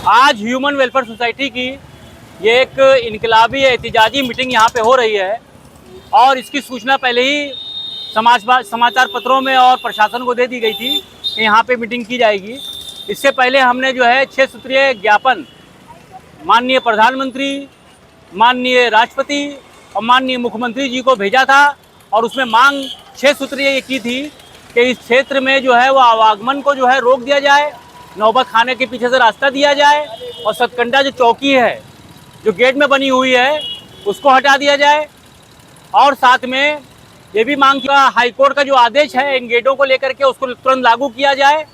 आज human welfare society की ये एक इनकलाबी एहतिजाजी मीटिंग यहाँ पे हो रही है और इसकी सूचना पहले ही समाचार पत्रों में और प्रशासन को दे दी गई थी कि यहाँ पे मीटिंग की जाएगी। इससे पहले हमने जो है 6 सूत्रीय ज्ञापन माननीय प्रधानमंत्री, माननीय राष्ट्रपति और माननीय मुख्यमंत्री जी को भेजा था और उसमें मांग 6 सूत्रीय ये की थी कि इस क्षेत्र में जो है वो आवागमन को जो है रोक दिया जाए, नौबत खाने के पीछे से रास्ता दिया जाए और सतकंडा जो चौकी है जो गेट में बनी हुई है उसको हटा दिया जाए। और साथ में ये भी मांग किया हाईकोर्ट का जो आदेश है इन गेटों को लेकर के उसको तुरंत लागू किया जाए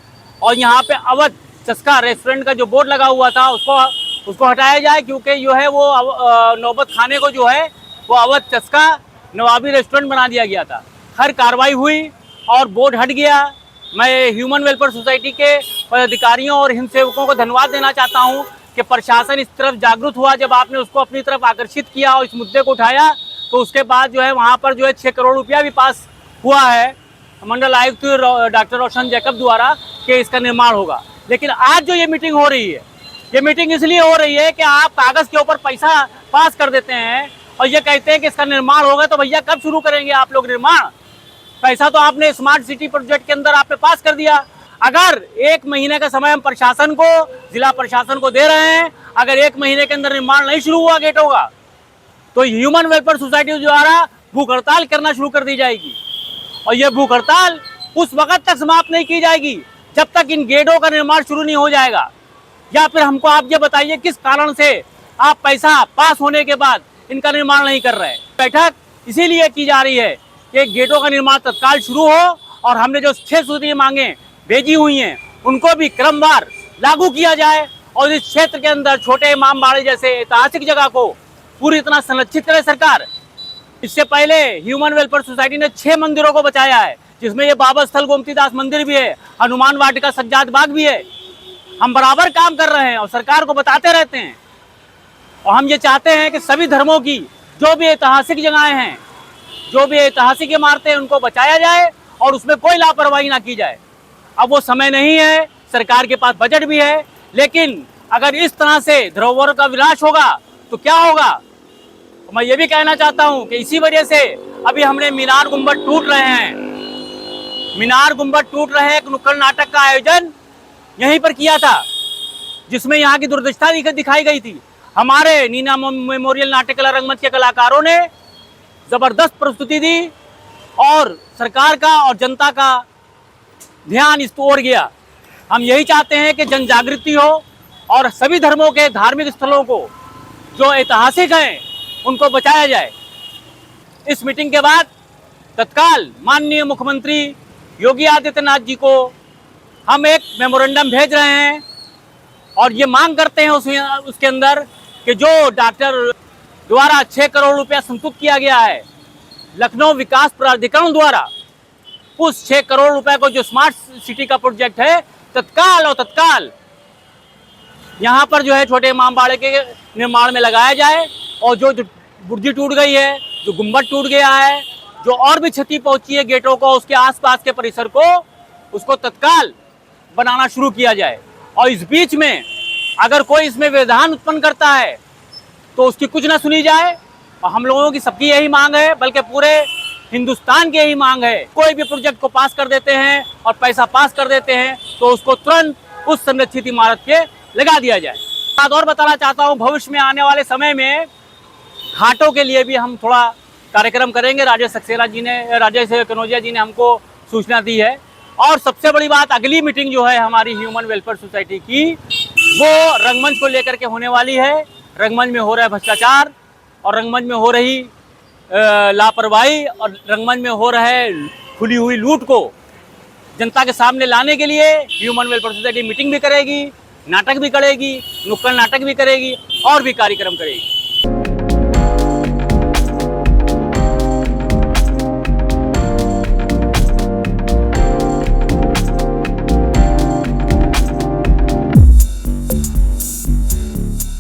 और यहाँ पे अवध चस्का रेस्टोरेंट का जो बोर्ड लगा हुआ था उसको हटाया जाए, क्योंकि जो है वो नौबत खाने को जो है वो अवध चस्का नवाबी रेस्टोरेंट बना दिया गया था। हर कार्रवाई हुई और बोर्ड हट गया। मैं ह्यूमन वेलफेयर सोसाइटी के पदाधिकारियों और हिंद सेवकों को धन्यवाद देना चाहता हूं कि प्रशासन इस तरफ जागरूक हुआ। जब आपने उसको अपनी तरफ आकर्षित किया और इस मुद्दे को उठाया तो उसके बाद जो है वहां पर जो है 6 करोड़ रुपया भी पास हुआ है मंडल आयुक्त डॉक्टर रोशन जैकब द्वारा कि इसका निर्माण होगा। लेकिन आज जो ये मीटिंग हो रही है, ये मीटिंग इसलिए हो रही है कि आप कागज़ के ऊपर पैसा पास कर देते हैं और ये कहते हैं कि इसका निर्माण होगा। तो भैया कब शुरू करेंगे आप लोग निर्माण? पैसा तो आपने स्मार्ट सिटी प्रोजेक्ट के अंदर आपने पास कर दिया। अगर 1 महीने का समय हम प्रशासन को, जिला प्रशासन को दे रहे हैं, अगर 1 महीने के अंदर निर्माण नहीं शुरू हुआ गेटों का तो ह्यूमन वेलफेयर सोसाइटी द्वारा भूख हड़ताल करना शुरू कर दी जाएगी। और ये भूख हड़ताल उस वक्त तक समाप्त नहीं की जाएगी जब तक इन गेटों का निर्माण शुरू नहीं हो जाएगा। या फिर हमको आप ये बताइए किस कारण से आप पैसा पास होने के बाद इनका निर्माण नहीं कर रहे। बैठक इसीलिए की जा रही है कि गेटों का निर्माण तत्काल शुरू हो और हमने जो 6 सूत्रीय मांगे भेजी हुई हैं उनको भी क्रमवार लागू किया जाए और इस क्षेत्र के अंदर छोटे इमामबाड़े जैसे ऐतिहासिक जगह को पूरी तरह संरक्षित करे सरकार। इससे पहले ह्यूमन वेलफेयर सोसाइटी ने 6 मंदिरों को बचाया है, जिसमें ये बाबा स्थल गोमतीदास मंदिर भी है, हनुमान वाटिका सज्जाद बाग भी है। हम बराबर काम कर रहे हैं और सरकार को बताते रहते हैं और हम ये चाहते हैं कि सभी धर्मों की जो भी ऐतिहासिक जगहें हैं, जो भी ऐतिहासिक इमारतें, उनको बचाया जाए और उसमें कोई लापरवाही ना की जाए। अब वो समय नहीं है, सरकार के पास बजट भी है, लेकिन अगर इस तरह से धरोहर का विनाश होगा तो क्या होगा? तो मैं ये भी कहना चाहता हूं कि इसी वजह से अभी हमने मीनार गुंबद टूट रहे हैं, मीनार गुंबद टूट रहे हैं, एक नुक्कड़ नाटक का आयोजन यहीं पर किया था जिसमें यहाँ की दुर्दशा दिखाई गई थी। हमारे नीना मेमोरियल नाट्य कला रंगमंच के कलाकारों ने जबरदस्त प्रस्तुति दी और सरकार का और जनता का ध्यान इस ओर गया। हम यही चाहते हैं कि जन जागृति हो और सभी धर्मों के धार्मिक स्थलों को जो ऐतिहासिक हैं उनको बचाया जाए। इस मीटिंग के बाद तत्काल माननीय मुख्यमंत्री योगी आदित्यनाथ जी को हम एक मेमोरेंडम भेज रहे हैं और ये मांग करते हैं उसके अंदर कि जो डॉक्टर द्वारा 6 करोड़ रुपया संतुष्ट किया गया है लखनऊ विकास प्राधिकरण द्वारा, उस 6 करोड़ रुपए को जो स्मार्ट सिटी का प्रोजेक्ट है तत्काल यहाँ पर जो है छोटे इमामबाड़े के निर्माण में लगाया जाए और जो बुर्जी टूट गई है, जो गुम्बद टूट गया है, जो और भी क्षति पहुंची है गेटों को, उसके आसपास के परिसर को, उसको तत्काल बनाना शुरू किया जाए। और इस बीच में अगर कोई इसमें व्यवधान उत्पन्न करता है तो उसकी कुछ ना सुनी जाए। और हम लोगों की सबकी यही मांग है, बल्कि पूरे हिंदुस्तान की यही मांग है। कोई भी प्रोजेक्ट को पास कर देते हैं और पैसा पास कर देते हैं तो उसको तुरंत उस संरक्षित इमारत के लगा दिया जाए। बात और बताना चाहता हूँ, भविष्य में आने वाले समय में घाटों के लिए भी हम थोड़ा कार्यक्रम करेंगे। राजेश कनौजिया जी ने हमको सूचना दी है। और सबसे बड़ी बात, अगली मीटिंग जो है हमारी ह्यूमन वेलफेयर सोसाइटी की, वो रंगमंच को लेकर के होने वाली है। रंगमंच में हो रहा है भ्रष्टाचार और रंगमंच में हो रही लापरवाही और रंगमंच में हो रहे खुली हुई लूट को जनता के सामने लाने के लिए ह्यूमन वेलफेयर सोसाइटी मीटिंग भी करेगी, नाटक भी करेगी, नुक्कड़ नाटक भी करेगी और भी कार्यक्रम करेगी।